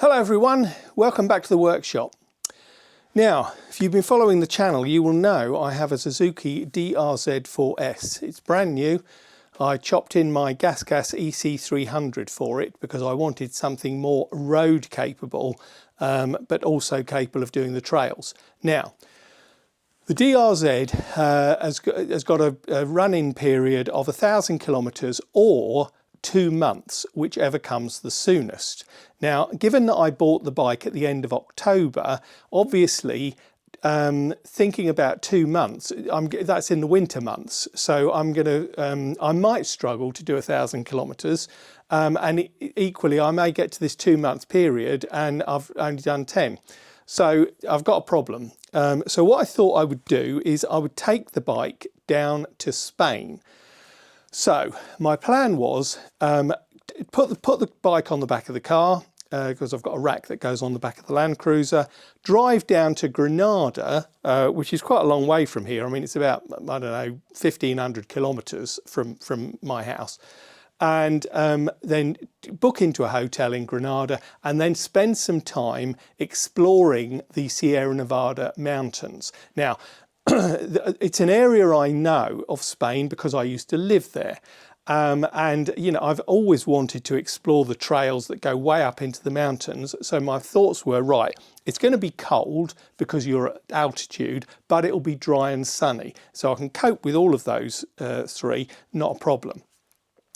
Hello everyone, welcome back to the workshop. Now, if you've been following the channel, you will know I have a Suzuki DRZ4S. It's brand new. I chopped in my gas EC300 for it because I wanted something more road capable, but also capable of doing the trails. Now, the DRZ has got a run-in period of 1,000 kilometres or 2 months, whichever comes the soonest. Now, given that I bought the bike at the end of October, obviously thinking about 2 months, that's in the winter months, so I might struggle to do 1,000 kilometres, and equally I may get to this 2 month period and I've only done 10. So I've got a problem. So what I thought I would do is I would take the bike down to Spain. So my plan was put the bike on the back of the car, because I've got a rack that goes on the back of the Land Cruiser, drive down to Granada, which is quite a long way from here. I mean, it's about, I don't know, 1,500 kilometres from my house, and then book into a hotel in Granada and then spend some time exploring the Sierra Nevada mountains. Now, it's an area I know of Spain because I used to live there. And, you know, I've always wanted to explore the trails that go way up into the mountains. So my thoughts were, right, it's going to be cold because you're at altitude, but it'll be dry and sunny. So I can cope with all of those three, not a problem.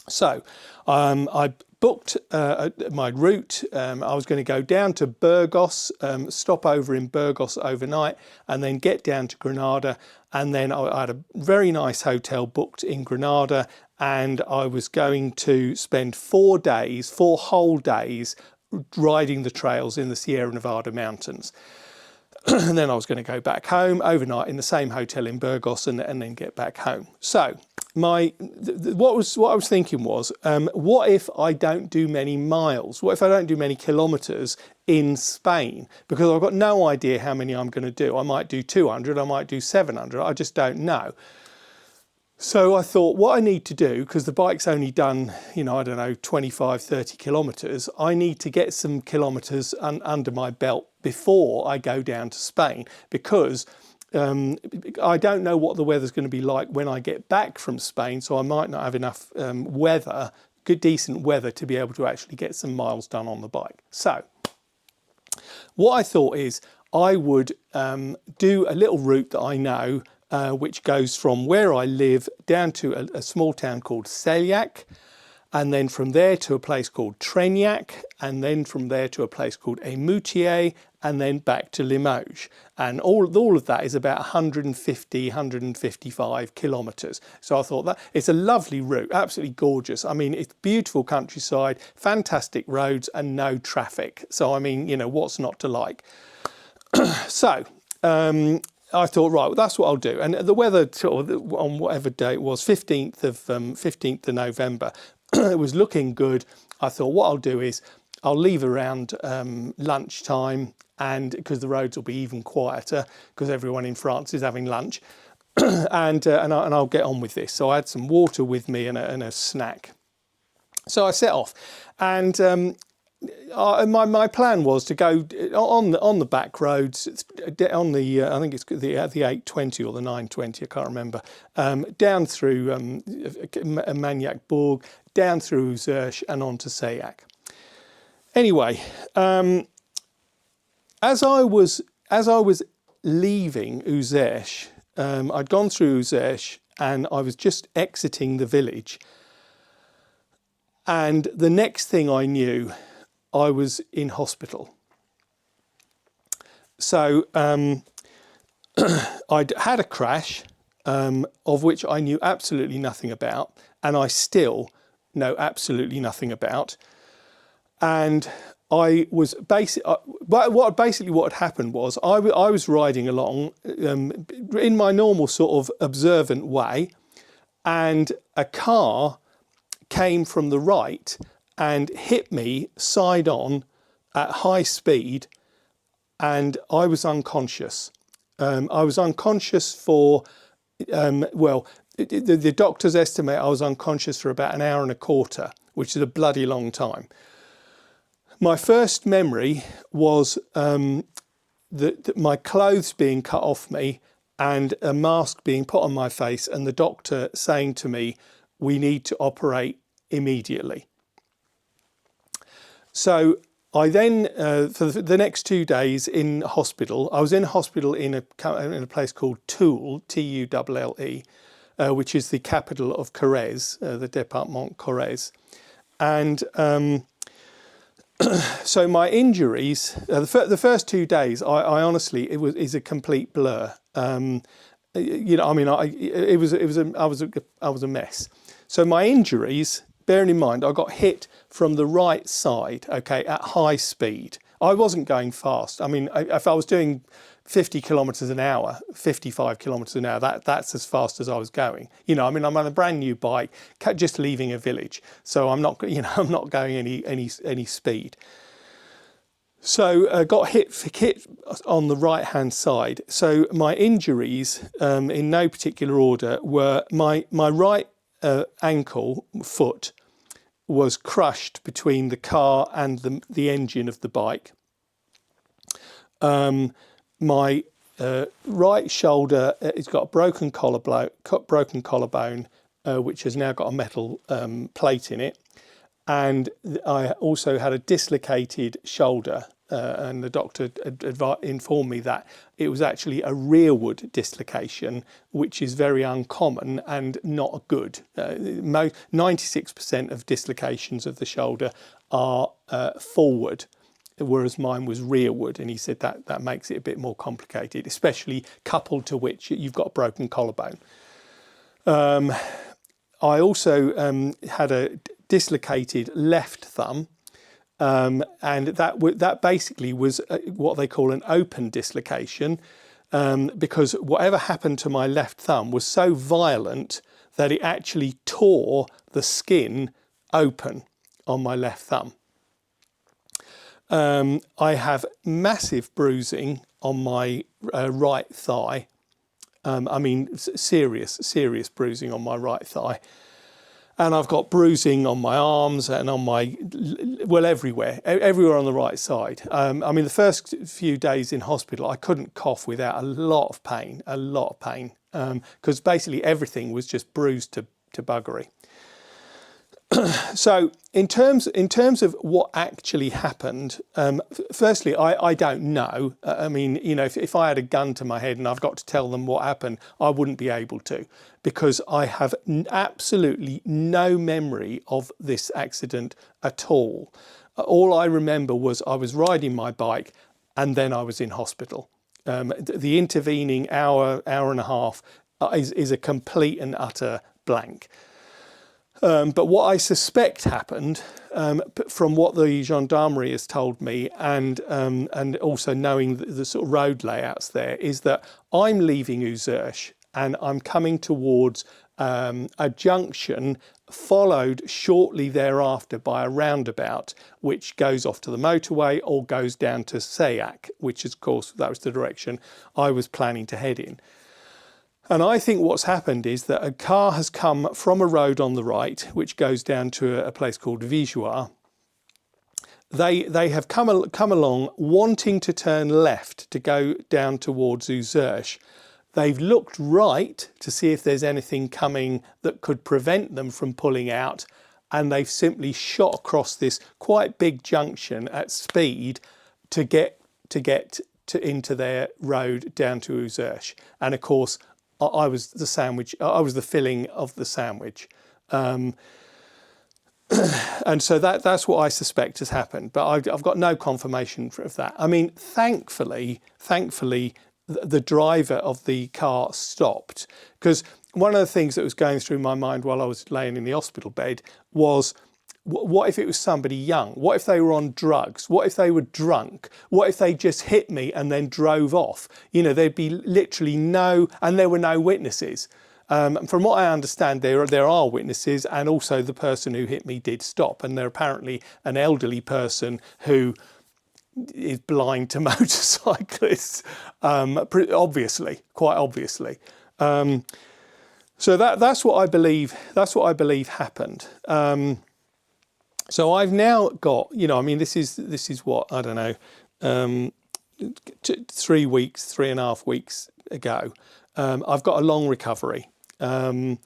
So I booked my route. I was going to go down to Burgos, stop over in Burgos overnight, and then get down to Granada. And then I had a very nice hotel booked in Granada, and I was going to spend 4 whole days, riding the trails in the Sierra Nevada mountains. And then I was going to go back home overnight in the same hotel in Burgos and then get back home. So what I was thinking was, what if I don't do many miles? What if I don't do many kilometres in Spain? Because I've got no idea how many I'm going to do. I might do 200, I might do 700, I just don't know. So I thought what I need to do, because the bike's only done, you know, I don't know, 25, 30 kilometres, I need to get some kilometres under my belt before I go down to Spain, because I don't know what the weather's going to be like when I get back from Spain, so I might not have enough good decent weather to be able to actually get some miles done on the bike. So what I thought is I would do a little route that I know, which goes from where I live down to a small town called Celiac, and then from there to a place called Treniac, and then from there to a place called Émoutier, and then back to Limoges. And all of that is about 150, 155 kilometres. So I thought that it's a lovely route, absolutely gorgeous. I mean, it's beautiful countryside, fantastic roads, and no traffic. So I mean, you know, what's not to like? So I thought, right, well, that's what I'll do. And the weather sort of on whatever day it was, 15th of November, it was looking good. I thought what I'll do is I'll leave around lunchtime, and because the roads will be even quieter because everyone in France is having lunch, and I'll get on with this. So I had some water with me and a snack. So I set off, and my plan was to go on the back roads, on the I think it's the 820 or the 920, I can't remember, down through Magnac Bourg, down through Uzerche and on to Sayac. Anyway, as I was leaving Uzerche, I'd gone through Uzerche and I was just exiting the village, and the next thing I knew, I was in hospital. So I'd had a crash, of which I knew absolutely nothing about, and I still know absolutely nothing about. And I was basically what had happened was I was riding along in my normal sort of observant way, and a car came from the right and hit me side on at high speed, and I was unconscious. I was unconscious for, well, the doctors estimate I was unconscious for about an hour and a quarter, which is a bloody long time. My first memory was my clothes being cut off me and a mask being put on my face, and the doctor saying to me, "We need to operate immediately." So I then, for the next 2 days in hospital, I was in hospital in a place called Toul, Tulle, which is the capital of Corrèze, the Département Corrèze. And so my injuries, the first 2 days, I honestly, is a complete blur. You know, I mean, I was a mess. So my injuries, bearing in mind, I got hit from the right side, okay, at high speed. I wasn't going fast. I mean, if I was doing 50 kilometers an hour, 55 kilometers an hour, that's as fast as I was going. You know, I mean, I'm on a brand new bike, just leaving a village. So I'm not, you know, I'm not going any speed. So got hit on the right hand side. So my injuries, in no particular order, were my right ankle, foot, was crushed between the car and the engine of the bike. My right shoulder, it's got a broken collarbone, which has now got a metal plate in it. And I also had a dislocated shoulder, and the doctor informed me that it was actually a rearward dislocation, which is very uncommon and not good. 96% of dislocations of the shoulder are forward, whereas mine was rearward, and he said that makes it a bit more complicated, especially coupled to which you've got a broken collarbone. I also had a dislocated left thumb, and that basically was what they call an open dislocation, because whatever happened to my left thumb was so violent that it actually tore the skin open on my left thumb. I have massive bruising on my right thigh. I mean, serious bruising on my right thigh. And I've got bruising on my arms and on my, well, everywhere on the right side. I mean, the first few days in hospital, I couldn't cough without a lot of pain, because basically everything was just bruised to buggery. So in terms of what actually happened, firstly, I don't know. I mean, you know, if I had a gun to my head and I've got to tell them what happened, I wouldn't be able to, because I have absolutely no memory of this accident at all. All I remember was I was riding my bike and then I was in hospital. The intervening hour and a half is a complete and utter blank. But what I suspect happened, from what the gendarmerie has told me, and also knowing the sort of road layouts there, is that I'm leaving Uzersh and I'm coming towards a junction, followed shortly thereafter by a roundabout, which goes off to the motorway or goes down to Sayak, which of course that was the direction I was planning to head in. And I think what's happened is that a car has come from a road on the right, which goes down to a place called Vigeois. They have come along wanting to turn left to go down towards Uzersh. They've looked right to see if there's anything coming that could prevent them from pulling out, and they've simply shot across this quite big junction at speed to get into their road down to Uzersh. And of course, I was the sandwich. I was the filling of the sandwich, and so that's what I suspect has happened. But I've got no confirmation of that. I mean, thankfully, the driver of the car stopped, because one of the things that was going through my mind while I was laying in the hospital bed was, what if it was somebody young? What if they were on drugs? What if they were drunk? What if they just hit me and then drove off? You know, there'd be literally and there were no witnesses. From what I understand, there are witnesses, and also the person who hit me did stop. And they're apparently an elderly person who is blind to motorcyclists, quite obviously. So that's what I believe. That's what I believe happened. So I've now got, you know, I mean, this is what, I don't know, 3 weeks, 3.5 weeks ago. I've got a long recovery. I've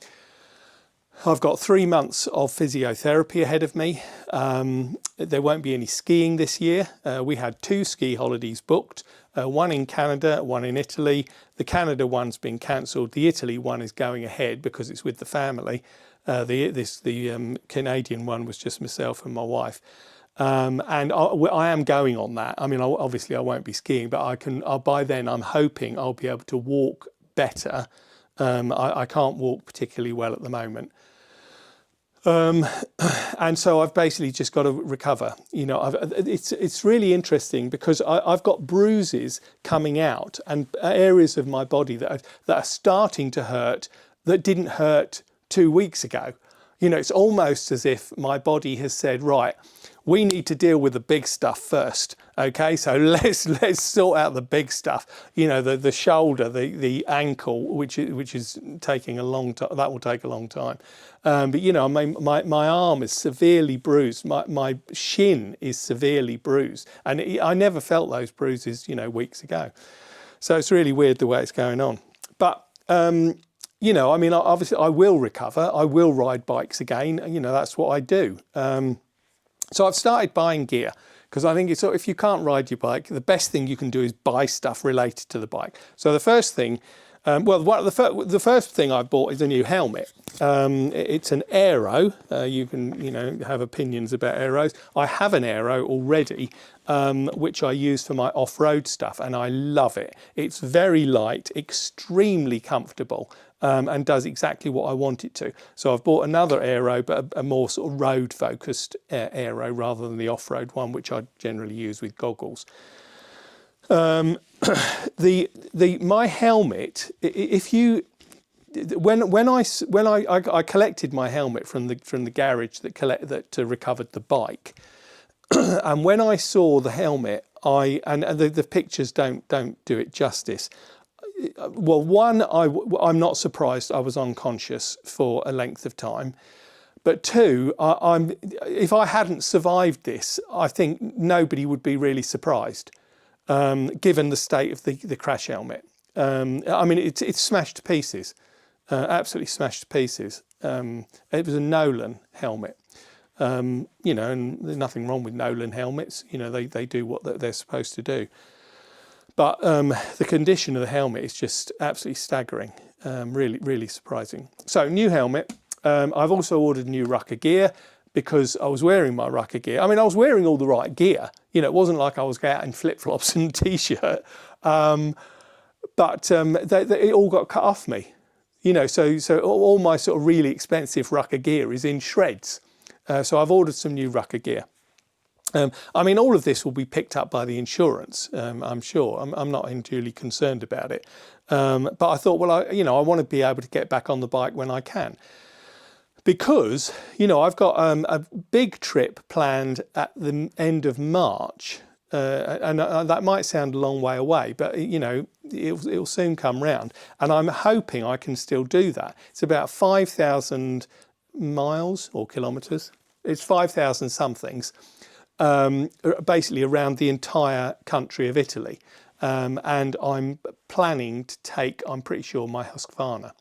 got 3 months of physiotherapy ahead of me. There won't be any skiing this year. We had 2 ski holidays booked, one in Canada, one in Italy. The Canada one's been cancelled. The Italy one is going ahead because it's with the family. The Canadian one was just myself and my wife. And I am going on that. I mean, obviously I won't be skiing, but I can. By then, I'm hoping I'll be able to walk better. I can't walk particularly well at the moment. And so I've basically just got to recover. You know, it's really interesting because I've got bruises coming out and areas of my body that are starting to hurt that didn't hurt 2 weeks ago. You know, it's almost as if my body has said, right, we need to deal with the big stuff first. Okay, so let's sort out the big stuff. You know, the shoulder, the ankle, which is taking a long time. That will take a long time. But you know, my arm is severely bruised. My shin is severely bruised, and I never felt those bruises, you know, weeks ago. So it's really weird the way it's going on. But you know, I mean, obviously I will recover. I will ride bikes again. You know, that's what I do. So I've started buying gear because I think if you can't ride your bike, the best thing you can do is buy stuff related to the bike. So the first thing, the first thing I bought is a new helmet. It's an aero. You can, you know, have opinions about aeros. I have an aero already, which I use for my off-road stuff, and I love it. It's very light, extremely comfortable. And does exactly what I want it to. So I've bought another aero, but a more sort of road-focused aero rather than the off-road one, which I generally use with goggles. My helmet, when I collected my helmet from the garage that recovered the bike, and when I saw the helmet, and the pictures don't do it justice. Well, one, I'm not surprised I was unconscious for a length of time. But two, if I hadn't survived this, I think nobody would be really surprised, given the state of the crash helmet. I mean, it's smashed to pieces, absolutely smashed to pieces. It was a Nolan helmet. You know, and there's nothing wrong with Nolan helmets. You know, they do what they're supposed to do. But the condition of the helmet is just absolutely staggering, really, really surprising. So new helmet. I've also ordered new rucker gear because I was wearing my rucker gear. I mean, I was wearing all the right gear. You know, it wasn't like I was out in flip-flops and a T-shirt. But it all got cut off me. You know, so all my sort of really expensive rucker gear is in shreds. So I've ordered some new rucker gear. I mean, all of this will be picked up by the insurance, I'm sure. I'm not unduly concerned about it. But I thought, well, I want to be able to get back on the bike when I can. Because, you know, I've got a big trip planned at the end of March. And that might sound a long way away, but, you know, it'll soon come round. And I'm hoping I can still do that. It's about 5,000 miles or kilometres. It's 5,000 somethings. Basically around the entire country of Italy. And I'm planning to take, I'm pretty sure, my Husqvarna.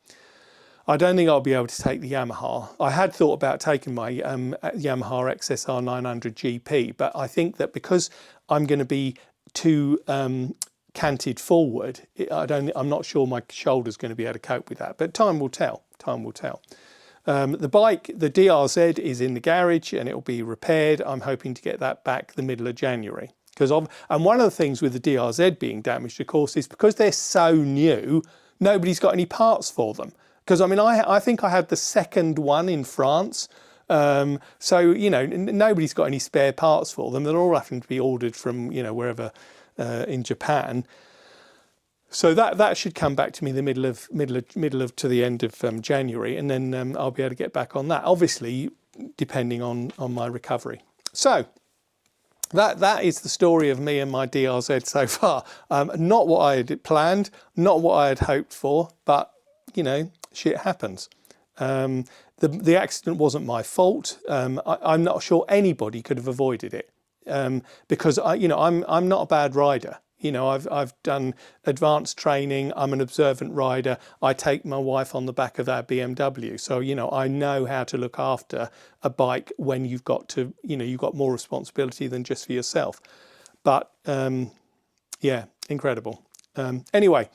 I don't think I'll be able to take the Yamaha. I had thought about taking my Yamaha XSR 900 GP, but I think that because I'm going to be too canted forward, I'm not sure my shoulder's going to be able to cope with that. But time will tell. Time will tell. The bike, the DRZ, is in the garage and it will be repaired. I'm hoping to get that back the middle of January. And one of the things with the DRZ being damaged, of course, is because they're so new, nobody's got any parts for them. Because, I mean, I think I had the second one in France. So, you know, nobody's got any spare parts for them. They're all having to be ordered from, you know, wherever in Japan. So that should come back to me the middle of to the end of January, and then I'll be able to get back on that. Obviously, depending on my recovery. So that is the story of me and my DRZ so far. Not what I had planned, not what I had hoped for, but you know, shit happens. The accident wasn't my fault. I'm not sure anybody could have avoided it, because I'm not a bad rider. I've done advanced training. I'm an observant rider. I take my wife on the back of our BMW. So, I know how to look after a bike when you've got more responsibility than just for yourself. But yeah, incredible. Anyway,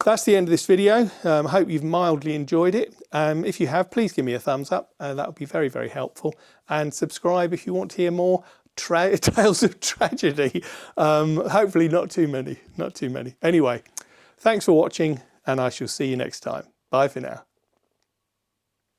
that's the end of this video. I hope you've mildly enjoyed it. If you have, please give me a thumbs up. That would be very, very helpful. And subscribe if you want to hear more tales of tragedy. Hopefully not too many. Anyway, thanks for watching, and I shall see you next time. Bye for now.